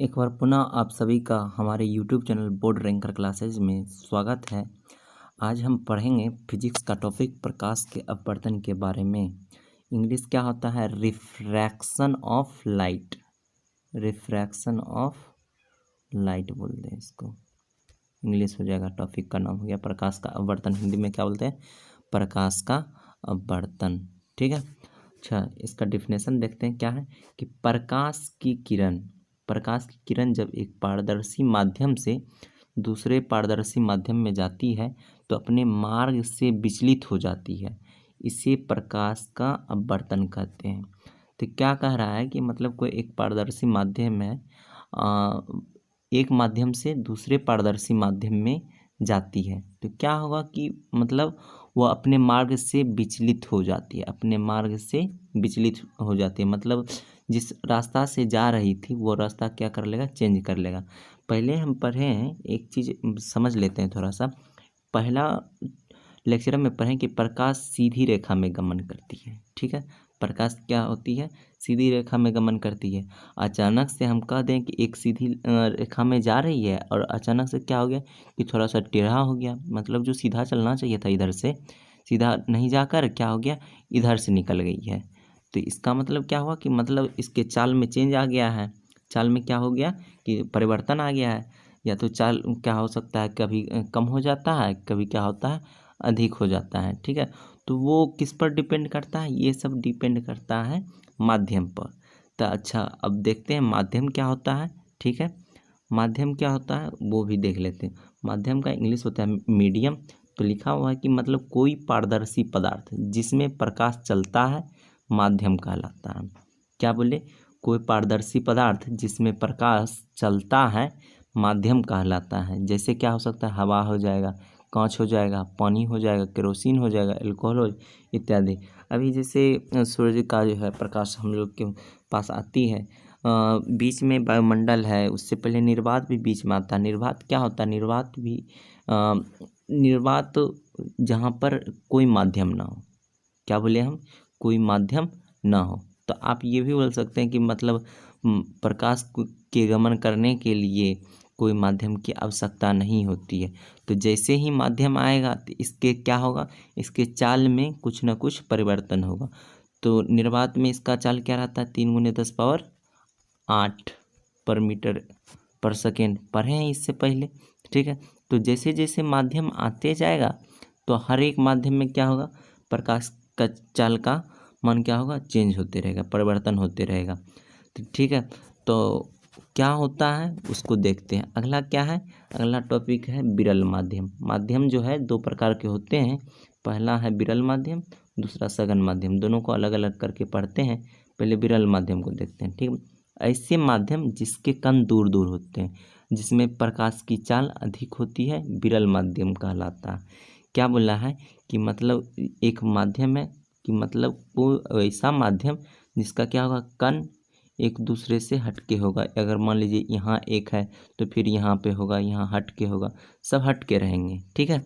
एक बार पुनः आप सभी का हमारे YouTube channel board ranker classes में स्वागत है। आज हम पढ़ेंगे फिजिक्स का टॉपिक प्रकाश के अपवर्तन के बारे में। इंग्लिश क्या होता है? Refraction of light. Refraction of light बोल दें इसको, इंग्लिश हो जाएगा। टॉपिक का नाम हो गया प्रकाश का अपवर्तन। हिंदी में क्या बोलते हैं? प्रकाश का अपवर्तन। ठीक है। अच्छा, इसका डिफिनेशन देखते हैं क्या है कि प्रकाश की किरण जब एक पारदर्शी माध्यम से दूसरे पारदर्शी माध्यम में जाती है तो अपने मार्ग से विचलित हो जाती है। इसे प्रकाश का अपवर्तन कहते हैं। तो क्या कह रहा है कि मतलब कोई एक पारदर्शी माध्यम है, एक माध्यम से दूसरे पारदर्शी माध्यम में जाती है तो क्या होगा कि मतलब वह अपने मार्ग से विचलित हो जाती है। अपने मार्ग से विचलित हो जाती है मतलब जिस रास्ता से जा रही थी वो रास्ता क्या कर लेगा? चेंज कर लेगा। पहले हम पढ़े हैं, एक चीज़ समझ लेते हैं थोड़ा सा। पहला लेक्चर में पढ़ें कि प्रकाश सीधी रेखा में गमन करती है। ठीक है, प्रकाश क्या होती है? सीधी रेखा में गमन करती है। अचानक से हम कह दें कि एक सीधी रेखा में जा रही है और अचानक से क्या हो गया कि थोड़ा सा टेढ़ा हो गया, मतलब जो सीधा चलना चाहिए था इधर से सीधा नहीं जाकर क्या हो गया, इधर से निकल गई है। तो इसका मतलब क्या हुआ कि मतलब इसके चाल में चेंज आ गया है। चाल में क्या हो गया कि परिवर्तन आ गया है। या तो चाल क्या हो सकता है, कभी कम हो जाता है, कभी क्या होता है, अधिक हो जाता है। ठीक है, तो वो किस पर डिपेंड करता है? ये सब डिपेंड करता है माध्यम पर। तो अच्छा, अब देखते हैं माध्यम क्या होता है। ठीक है, माध्यम क्या होता है वो भी देख लेते हैं। माध्यम का इंग्लिश होता है मीडियम। तो लिखा हुआ है कि मतलब कोई पारदर्शी पदार्थ जिसमें प्रकाश चलता है माध्यम कहलाता है। क्या बोले? कोई पारदर्शी पदार्थ जिसमें प्रकाश चलता है माध्यम कहलाता है। जैसे क्या हो सकता है? हवा हो जाएगा, कांच हो जाएगा, पानी हो जाएगा, केरोसिन हो जाएगा, अल्कोहल इत्यादि। अभी जैसे सूर्य का जो है प्रकाश हम लोग के पास आती है, बीच में वायुमंडल है, उससे पहले निर्वात भी बीच में आता है। निर्वात क्या होता है? निर्वात भी निर्वात जहाँ पर कोई माध्यम ना हो। क्या बोले हम? कोई माध्यम ना हो। तो आप ये भी बोल सकते हैं कि मतलब प्रकाश के गमन करने के लिए कोई माध्यम की आवश्यकता नहीं होती है। तो जैसे ही माध्यम आएगा तो इसके क्या होगा? इसके चाल में कुछ न कुछ परिवर्तन होगा। तो निर्वात में इसका चाल क्या रहता है? 3×10⁸ पर मीटर पर सेकेंड पढ़े हैं इससे पहले। ठीक है, तो जैसे जैसे माध्यम आते जाएगा तो हर एक माध्यम में क्या होगा? प्रकाश का चाल का मान क्या होगा? चेंज होते रहेगा, परिवर्तन होते रहेगा। तो ठीक है, तो क्या होता है उसको देखते हैं। अगला क्या है? अगला टॉपिक है विरल माध्यम। माध्यम जो है दो प्रकार के होते हैं। पहला है विरल माध्यम, दूसरा सघन माध्यम। दोनों को अलग अलग करके पढ़ते हैं। पहले विरल माध्यम को देखते हैं। ठीक है, ऐसे माध्यम जिसके कण दूर दूर होते हैं, जिसमें प्रकाश की चाल अधिक होती है, विरल माध्यम कहलाता है। क्या बोला है कि मतलब एक माध्यम है कि मतलब वो ऐसा माध्यम जिसका क्या होगा? कण एक दूसरे से हटके होगा। अगर मान लीजिए यहाँ एक है तो फिर यहाँ पे होगा, यहाँ हटके होगा, सब हटके रहेंगे। ठीक है,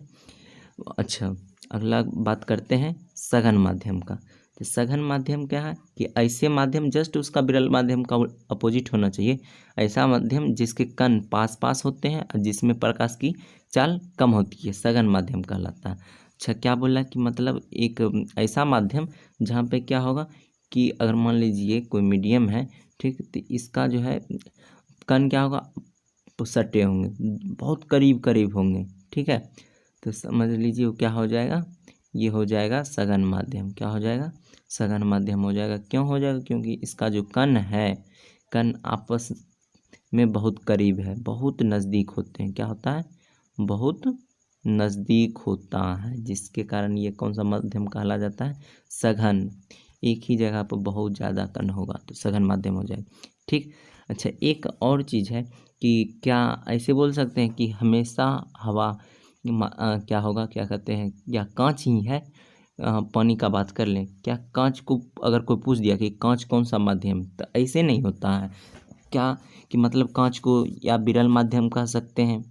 अच्छा अगला बात करते हैं सघन माध्यम का। तो सघन माध्यम क्या है कि ऐसे माध्यम जस्ट उसका विरल माध्यम का अपोजिट होना चाहिए। ऐसा माध्यम जिसके कण पास पास होते हैं और जिसमें प्रकाश की चाल कम होती है, सघन माध्यम कहलाता है। अच्छा, क्या बोला कि मतलब एक ऐसा माध्यम जहाँ पे क्या होगा कि अगर मान लीजिए कोई मीडियम है, ठीक, तो इसका जो है कण क्या होगा? सटे होंगे, बहुत करीब करीब होंगे। ठीक है, तो समझ लीजिए वो क्या हो जाएगा? ये हो जाएगा सघन माध्यम। क्या हो जाएगा? सघन माध्यम हो जाएगा। क्यों हो जाएगा? क्योंकि इसका जो कण है, कण आपस में बहुत करीब है, बहुत नज़दीक होते हैं। क्या होता है? बहुत नज़दीक होता है, जिसके कारण ये कौन सा माध्यम कहला जाता है? सघन। एक ही जगह पर बहुत ज़्यादा कण होगा तो सघन माध्यम हो जाएगा। ठीक, अच्छा एक और चीज़ है कि क्या ऐसे बोल सकते हैं कि हमेशा हवा क्या होगा, क्या कहते हैं, या कांच ही है? पानी का बात कर लें, क्या कांच को अगर कोई पूछ दिया कि कांच कौन सा माध्यम, तो ऐसे नहीं होता है। क्या कि मतलब कांच को या विरल माध्यम कह सकते हैं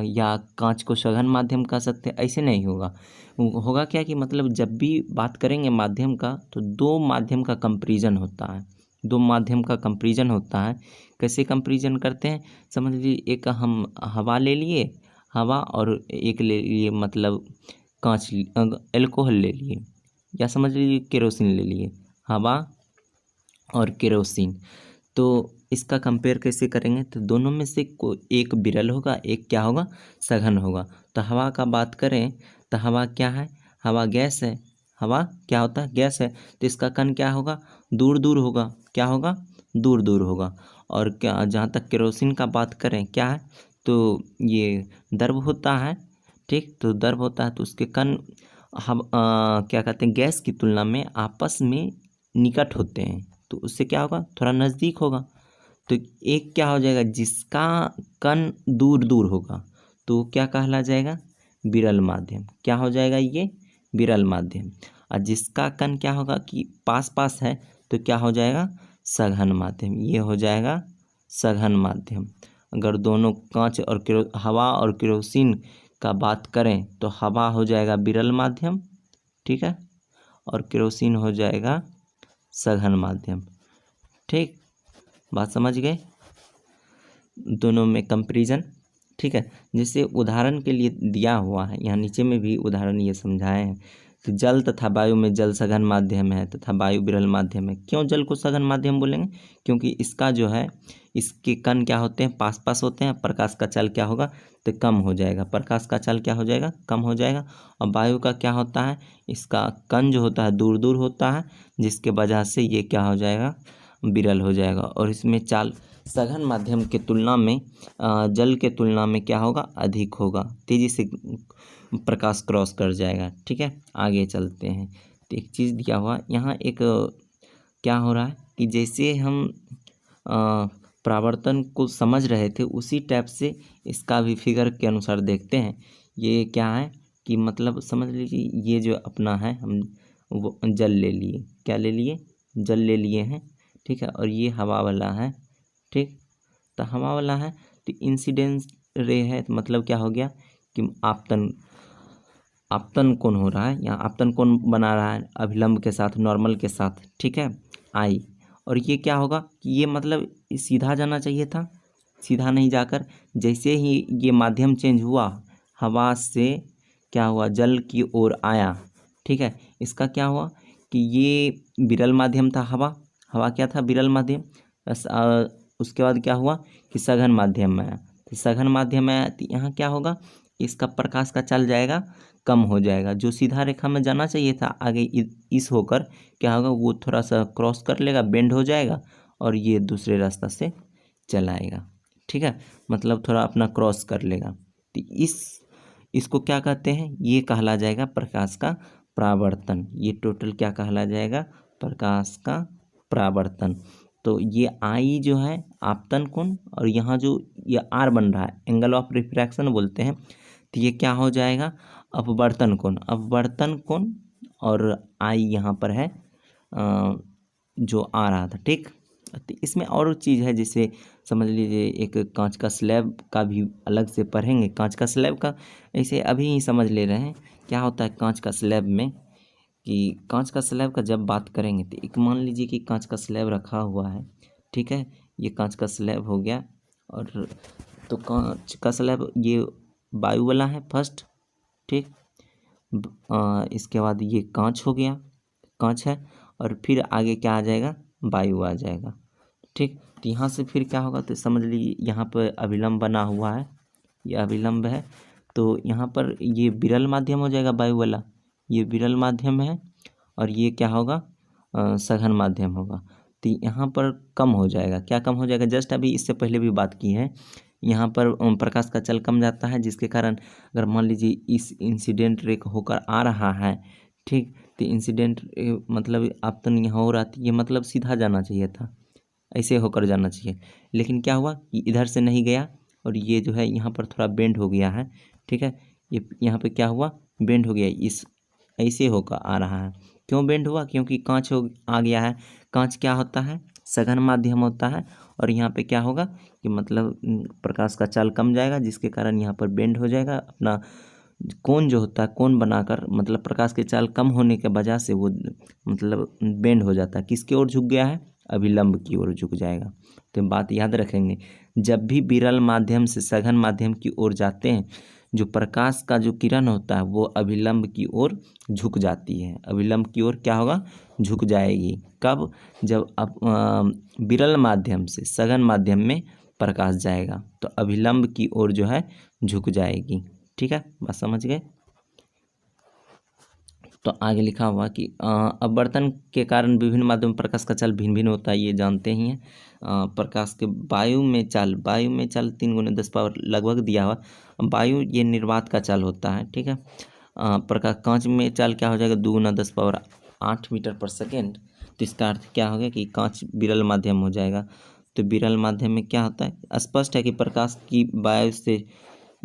या कांच को सघन माध्यम कह सकते हैं, ऐसे नहीं होगा। होगा क्या कि मतलब जब भी बात करेंगे माध्यम का तो दो माध्यम का कंपैरिजन होता है। दो माध्यम का कंपैरिजन होता है। कैसे कंपैरिजन करते हैं, समझ लीजिए एक हम हवा ले लिए, हवा, और एक ले लिए मतलब कांच, एल्कोहल ले लिए, या समझ लीजिए केरोसिन ले लिए, हवा और केरोसिन। तो इसका कंपेयर कैसे करेंगे, तो दोनों में से एक विरल होगा, एक क्या होगा, सघन होगा। तो हवा का बात करें तो हवा क्या है, हवा गैस है, हवा क्या होता है, गैस है। तो इसका कण क्या होगा, दूर दूर होगा, क्या होगा, दूर दूर होगा। और क्या, जहाँ तक केरोसिन का बात करें क्या है, तो ये द्रव होता है, ठीक। तो द्रव होता है तो उसके कण हम क्या कहते हैं, गैस की तुलना में आपस में निकट होते हैं, तो उससे क्या होगा, थोड़ा नज़दीक होगा। तो एक क्या हो जाएगा, जिसका कण दूर दूर होगा तो क्या कहला जाएगा, विरल माध्यम। क्या हो जाएगा ये, विरल माध्यम। और जिसका कण क्या होगा कि पास पास है तो क्या हो जाएगा, सघन माध्यम। ये हो जाएगा सघन माध्यम। अगर दोनों कांच और हवा और केरोसिन का बात करें तो हवा हो जाएगा विरल माध्यम, ठीक है, और केरोसिन हो जाएगा सघन माध्यम, ठीक। बात समझ गए, दोनों में कंपैरिजन, ठीक है। जैसे उदाहरण के लिए दिया हुआ है, यहाँ नीचे में भी उदाहरण ये समझाए हैं कि जल तथा वायु में जल सघन माध्यम है तथा वायु विरल माध्यम है। क्यों जल को सघन माध्यम बोलेंगे, क्योंकि इसका जो है, इसके कण क्या होते हैं, पास पास होते हैं, प्रकाश का चाल क्या होगा, तो कम हो जाएगा, प्रकाश का चाल क्या हो जाएगा, कम हो जाएगा। और वायु का क्या होता है, इसका कण जो होता है दूर दूर होता है, जिसके वजह से ये क्या हो जाएगा, विरल हो जाएगा। और इसमें चाल सघन माध्यम के तुलना में जल के तुलना में क्या होगा, अधिक होगा, तेजी से प्रकाश क्रॉस कर जाएगा, ठीक है। आगे चलते हैं, तो एक चीज़ दिया हुआ यहाँ, एक क्या हो रहा है कि जैसे हम परावर्तन को समझ रहे थे उसी टाइप से इसका भी फिगर के अनुसार देखते हैं। ये क्या है कि मतलब समझ लीजिए ये जो अपना है, हम वो जल ले लिए, क्या ले लिए, जल ले लिए हैं, ठीक है। और ये हवा वाला है, ठीक। तो हवा वाला है तो इंसिडेंस रे है, तो मतलब क्या हो गया कि आपतन कोण हो रहा है, यहाँ आपतन कोण बना रहा है अभिलंब के साथ, नॉर्मल के साथ, ठीक है, आई। और ये क्या होगा कि ये मतलब सीधा जाना चाहिए था, सीधा नहीं जाकर जैसे ही ये माध्यम चेंज हुआ, हवा से क्या हुआ, जल की ओर आया, ठीक है। इसका क्या हुआ कि ये विरल माध्यम था, हवा, हवा क्या था, विरल माध्यम। बस उसके बाद क्या हुआ कि सघन माध्यम में आया, तो सघन माध्यम में आया तो यहाँ क्या होगा, इसका प्रकाश का चल जाएगा, कम हो जाएगा। जो सीधा रेखा में जाना चाहिए था आगे इस होकर क्या होगा, वो थोड़ा सा क्रॉस कर लेगा, बेंड हो जाएगा, और ये दूसरे रास्ता से चलाएगा, ठीक है, मतलब थोड़ा अपना क्रॉस कर लेगा। तो इसको क्या कहते हैं, ये कहला जाएगा प्रकाश का परावर्तन। ये टोटल क्या कहला जाएगा, प्रकाश का परावर्तन। तो ये आई जो है आपतन कोण, और यहाँ जो ये आर बन रहा है, एंगल ऑफ रिफ्रैक्शन बोलते हैं, तो ये क्या हो जाएगा, अपवर्तन कोण, अपवर्तन कोण। और आई यहाँ पर है जो आ रहा था, ठीक। तो इसमें और चीज़ है, जैसे समझ लीजिए एक कांच का स्लैब का भी अलग से पढ़ेंगे। कांच का स्लैब का ऐसे अभी ही समझ ले रहे हैं क्या होता है कांच का स्लैब में, कि कांच का स्लैब का जब बात करेंगे तो एक मान लीजिए कि कांच का स्लैब रखा हुआ है, ठीक है, ये कांच का स्लैब हो गया। और तो कांच का स्लैब ये वायु वाला है फर्स्ट, ठीक। इसके बाद ये कांच हो गया, कांच है, और फिर आगे क्या आ जाएगा, वायु आ जाएगा, ठीक। तो यहाँ से फिर क्या होगा, तो समझ लीजिए यहाँ पर अभिलंब बना हुआ है, ये अभिलंब है, तो यहाँ पर ये विरल माध्यम हो जाएगा वायु वाला, ये विरल माध्यम है, और ये क्या होगा, सघन माध्यम होगा। तो यहाँ पर कम हो जाएगा, क्या कम हो जाएगा, जस्ट अभी इससे पहले भी बात की है, यहाँ पर प्रकाश का चल कम जाता है, जिसके कारण अगर मान लीजिए इस इंसिडेंट रे होकर आ रहा है, ठीक, तो इंसिडेंट मतलब आपतन यहाँ हो रहा था, ये मतलब सीधा जाना चाहिए था, ऐसे होकर जाना चाहिए, लेकिन क्या हुआ कि इधर से नहीं गया, और ये जो है यहाँ पर थोड़ा बेंड हो गया है, ठीक है। ये यहाँ पे क्या हुआ, बेंड हो गया, इस ऐसे होकर आ रहा है। क्यों बेंड हुआ, क्योंकि कांच आ गया है। कांच क्या होता है, सघन माध्यम होता है, और यहाँ पे क्या होगा कि मतलब प्रकाश का चाल कम जाएगा, जिसके कारण यहाँ पर बेंड हो जाएगा, अपना कोण जो होता है, कोण बनाकर मतलब प्रकाश के चाल कम होने के वजह से वो मतलब बेंड हो जाता है, किसकी ओर झुक गया है, अभिलंब की ओर झुक जाएगा। तो बात याद रखेंगे, जब भी विरल माध्यम से सघन माध्यम की ओर जाते हैं, जो प्रकाश का जो किरण होता है वो अभिलंब की ओर झुक जाती है। अभिलंब की ओर क्या होगा, झुक जाएगी। कब, जब विरल माध्यम से सघन माध्यम में प्रकाश जाएगा तो अभिलंब की ओर जो है झुक जाएगी। ठीक है, बात समझ गए। तो आगे लिखा हुआ कि अपवर्तन के कारण विभिन्न माध्यम में प्रकाश का चाल भिन्न भिन्न होता है, ये जानते ही हैं। प्रकाश के वायु में चाल 3 × 10 लगभग दिया हुआ। वायु ये निर्वात का चाल होता है। ठीक है, प्रकाश कांच में चाल क्या हो जाएगा, 2 × 10⁸ मीटर/सेकेंड। तो इसका अर्थ क्या हो गया कि कांच विरल माध्यम हो जाएगा। तो विरल माध्यम में क्या होता है, स्पष्ट है कि प्रकाश की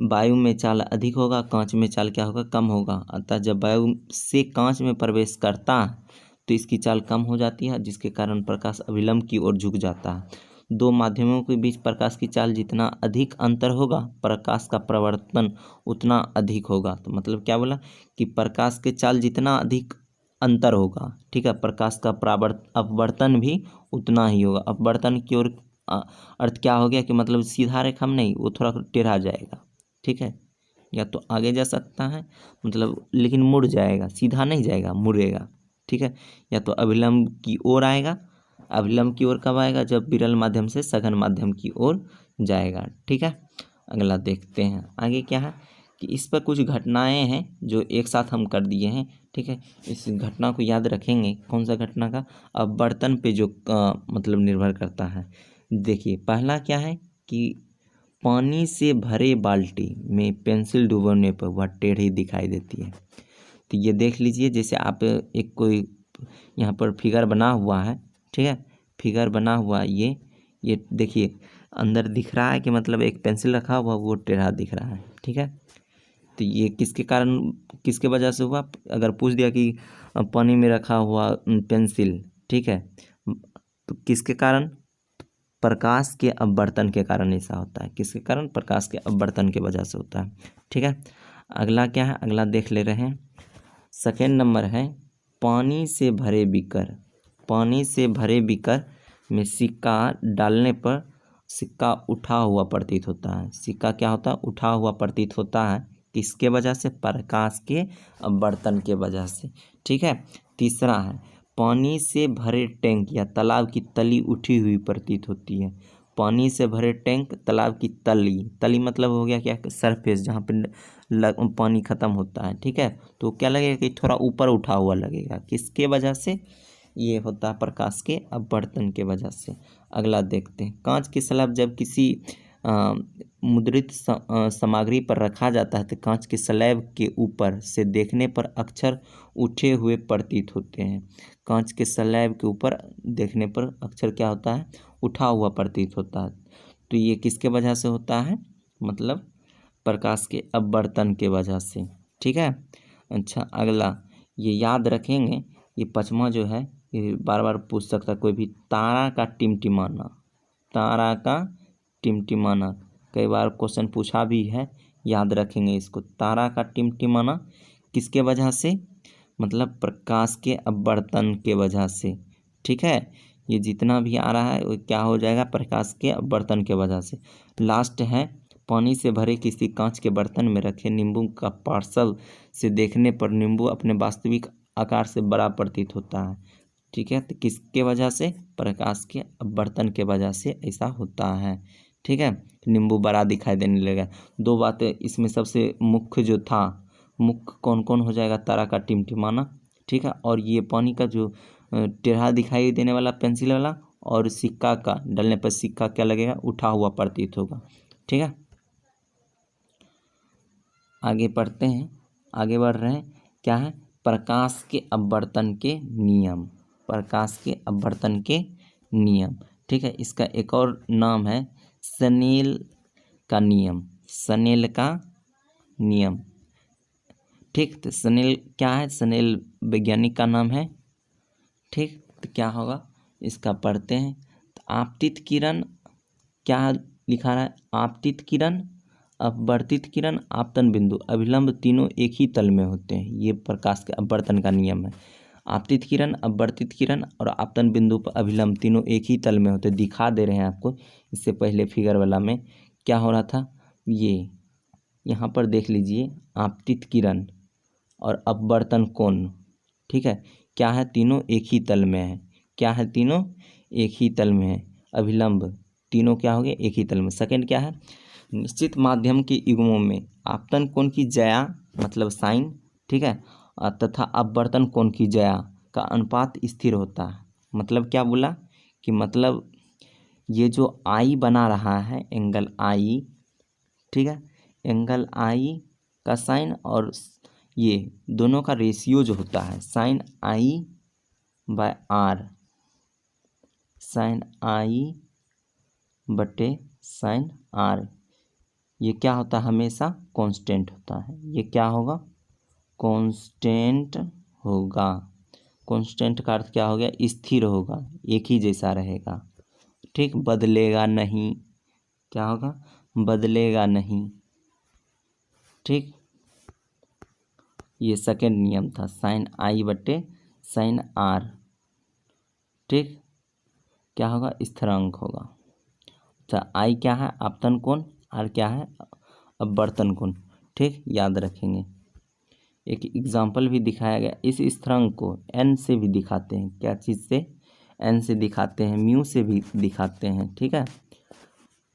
वायु में चाल अधिक होगा, कांच में चाल क्या होगा, कम होगा। अतः जब वायु से कांच में प्रवेश करता है तो इसकी चाल कम हो जाती है, जिसके कारण प्रकाश अभिलंब की ओर झुक जाता है। दो माध्यमों के बीच प्रकाश की चाल जितना अधिक अंतर होगा, प्रकाश का प्रवर्तन उतना अधिक होगा। तो मतलब क्या बोला कि प्रकाश के चाल जितना अधिक अंतर होगा, ठीक है, प्रकाश का अपवर्तन भी उतना ही होगा। अपवर्तन की ओर अर्थ क्या हो गया कि मतलब सीधा रेखा में नहीं, वो थोड़ा टेढ़ा जाएगा। ठीक है, या तो आगे जा सकता है मतलब, लेकिन मुड़ जाएगा, सीधा नहीं जाएगा, मुड़ेगा। ठीक है, या तो अभिलंब की ओर आएगा। अभिलंब की ओर कब आएगा, जब विरल माध्यम से सघन माध्यम की ओर जाएगा। ठीक है, अगला देखते हैं आगे क्या है कि इस पर कुछ घटनाएं हैं जो एक साथ हम कर दिए हैं। ठीक है, इस घटना को याद रखेंगे। कौन सा घटना का, अपवर्तन पे जो मतलब निर्भर करता है। देखिए पहला क्या है कि पानी से भरे बाल्टी में पेंसिल डुबोने पर वह टेढ़ी दिखाई देती है। तो ये देख लीजिए, जैसे आप एक कोई यहाँ पर फिगर बना हुआ है। ठीक है, फिगर बना हुआ ये देखिए अंदर दिख रहा है कि मतलब एक पेंसिल रखा हुआ वो टेढ़ा दिख रहा है। ठीक है, तो ये किसके कारण, किसके वजह से हुआ। अगर पूछ दिया कि पानी में रखा हुआ पेंसिल, ठीक है, तो किसके कारण, प्रकाश के अपवर्तन के कारण ऐसा होता है। किसके कारण, प्रकाश के अपवर्तन के वजह से होता है। ठीक है, अगला क्या है, अगला देख ले रहे हैं। सेकेंड नंबर है पानी से भरे बीकर। पानी से भरे बीकर में सिक्का डालने पर सिक्का उठा हुआ प्रतीत होता है। सिक्का क्या होता है, उठा हुआ प्रतीत होता है। किसके वजह से, प्रकाश के अपवर्तन के वजह से। ठीक है, तीसरा है पानी से भरे टैंक या तालाब की तली उठी हुई प्रतीत होती है। पानी से भरे टैंक, तालाब की तली मतलब हो गया क्या, सरफेस जहाँ पे पानी खत्म होता है। ठीक है, तो क्या लगेगा कि थोड़ा ऊपर उठा हुआ लगेगा। किसके वजह से, ये होता है प्रकाश के अपवर्तन के वजह से। अगला देखते हैं, कांच की स्लैब जब किसी मुद्रित सामग्री पर रखा जाता है तो कांच के स्लैब के ऊपर से देखने पर अक्षर उठे हुए प्रतीत होते हैं। कांच के स्लैब के ऊपर देखने पर अक्षर क्या होता है, उठा हुआ प्रतीत होता है। तो ये किसके वजह से होता है, मतलब प्रकाश के अपवर्तन के वजह से। ठीक है, अच्छा अगला ये याद रखेंगे। ये पचमा जो है ये बार बार पूछ सकता कोई भी, तारा का टिमटिमाना। तारा का टिमटिमाना कई बार क्वेश्चन पूछा भी है, याद रखेंगे इसको। तारा का टिमटिमाना किसके वजह से, मतलब प्रकाश के अपवर्तन के वजह से। ठीक है, ये जितना भी आ रहा है वो क्या हो जाएगा, प्रकाश के अपवर्तन के वजह से। लास्ट है पानी से भरे किसी कांच के बर्तन में रखे नींबू का पार्सल से देखने पर नींबू अपने वास्तविक आकार से बड़ा प्रतीत होता है। ठीक है, तो किसके वजह से, प्रकाश के अपवर्तन के वजह से ऐसा होता है। ठीक है, नींबू बड़ा दिखाई देने लगा। दो बातें इसमें सबसे मुख्य जो था, मुख्य कौन कौन हो जाएगा, तारा का टिमटिमाना। ठीक है, और ये पानी का जो टेढ़ा दिखाई देने वाला पेंसिल वाला, और सिक्का का डालने पर सिक्का क्या लगेगा, उठा हुआ प्रतीत होगा। ठीक है, आगे पढ़ते हैं, आगे बढ़ रहे हैं। क्या है, प्रकाश के अपवर्तन के नियम। प्रकाश के अपवर्तन के नियम। ठीक है, इसका एक और नाम है स्नेल का नियम। स्नेल का नियम। ठीक, तो स्नेल क्या है, स्नेल वैज्ञानिक का नाम है। ठीक, तो क्या होगा इसका पढ़ते हैं। तो आपतित किरण क्या लिखा रहा है, आपतित किरण, अपवर्तित किरण, आपतन बिंदु, अभिलंब तीनों एक ही तल में होते हैं। ये प्रकाश के अपवर्तन का नियम है। आपतित किरण, अपवर्तित किरण और आपतन बिंदु पर अभिलंब तीनों एक ही तल में होते, दिखा दे रहे हैं आपको। इससे पहले फिगर वाला में क्या हो रहा था, ये यहाँ पर देख लीजिए, आपतित किरण और अपवर्तन कोण, ठीक है, क्या है, तीनों एक ही तल में है। क्या है, तीनों एक ही तल में है। अभिलंब तीनों क्या हो गए, एक ही तल में। सेकंड क्या है, निश्चित माध्यम के युग्मों में आपतन कोण की ज्या मतलब साइन, ठीक है, तथा अपवर्तन कोण की ज्या का अनुपात स्थिर होता है। मतलब क्या बोला कि मतलब ये जो आई बना रहा है एंगल आई, ठीक है, एंगल आई का साइन और ये दोनों का रेशियो जो होता है sine i by r, sine i बटे साइन आर, ये क्या होता है, हमेशा कांस्टेंट होता है। ये क्या होगा, कांस्टेंट होगा। कांस्टेंट का अर्थ क्या हो गया, स्थिर होगा, एक ही जैसा रहेगा, ठीक, बदलेगा नहीं। क्या होगा, बदलेगा नहीं, ठीक। ये सेकंड नियम था, साइन आई बटे साइन आर, ठीक, क्या होगा, स्थिरांक होगा। अच्छा, आई क्या है, आपतन कोण, आर क्या है, अपवर्तन कोण, ठीक, याद रखेंगे। एक एग्जाम्पल भी दिखाया गया, इस स्थिरांक को एन से भी दिखाते हैं। क्या चीज़ से, एन से दिखाते हैं, म्यू से भी दिखाते हैं, ठीक है।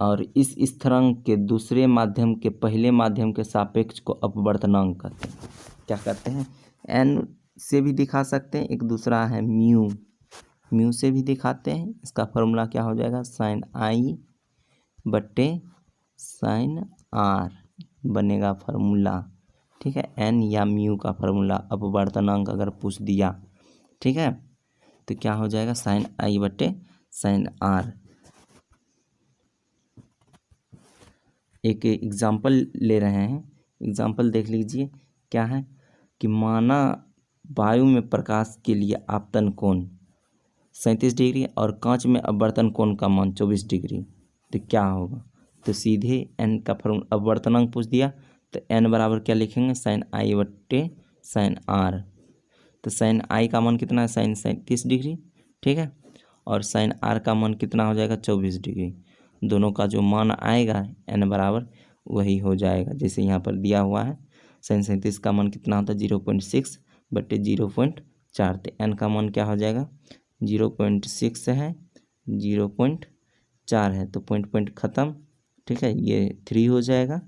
और इस स्थिरांक के दूसरे माध्यम के पहले माध्यम के सापेक्ष को अपवर्तनांक कहते हैं। क्या कहते हैं, एन से भी दिखा सकते हैं, एक दूसरा है म्यू, म्यू से भी दिखाते हैं। इसका फॉर्मूला क्या हो जाएगा, साइन आई बटे साइन आर बनेगा फार्मूला, ठीक है। एन या म्यू का फार्मूला अपवर्तनांक अगर पूछ दिया, ठीक है, तो क्या हो जाएगा, साइन आई बटे साइन आर। एक एग्जाम्पल ले रहे हैं, एग्जाम्पल देख लीजिए। क्या है कि माना वायु में प्रकाश के लिए आपतन कोण 37 डिग्री और कांच में अपवर्तन कोण का मान 24 डिग्री, तो क्या होगा, तो सीधे एन का फॉर्मूला अपवर्तनांक पूछ दिया तो एन बराबर क्या लिखेंगे, साइन आई बट्टे साइन आर। तो साइन आई का मान कितना है, साइन 37 डिग्री, ठीक है, और साइन आर का मान कितना हो जाएगा, 24 डिग्री। दोनों का जो मान आएगा एन बराबर वही हो जाएगा, जैसे यहाँ पर दिया हुआ है। साइन 37 का मान कितना होता है, 0.6 बट्टे 0.4, तो एन का मान क्या हो जाएगा, 0.6 है, 0.4 है, तो पॉइंट ख़त्म, ठीक है। ये 3 हो जाएगा,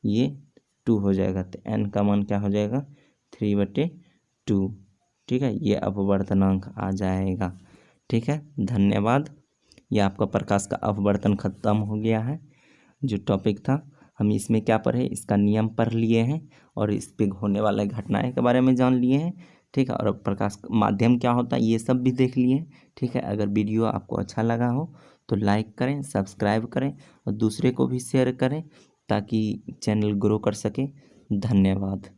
ये 2 हो जाएगा, तो एन का मान क्या हो जाएगा, 3/2, ठीक है। ये अपवर्तनांक आ जाएगा, ठीक है। धन्यवाद। ये आपका प्रकाश का अपवर्तन खत्म हो गया है। जो टॉपिक था हम इसमें क्या पढ़े, इसका नियम पढ़ लिए हैं और इस पे होने वाले घटनाएं के बारे में जान लिए हैं, ठीक है। और प्रकाश माध्यम क्या होता है ये सब भी देख लिए, ठीक है। अगर वीडियो आपको अच्छा लगा हो तो लाइक करें, सब्सक्राइब करें और दूसरे को भी शेयर करें ताकि चैनल ग्रो कर सके। धन्यवाद।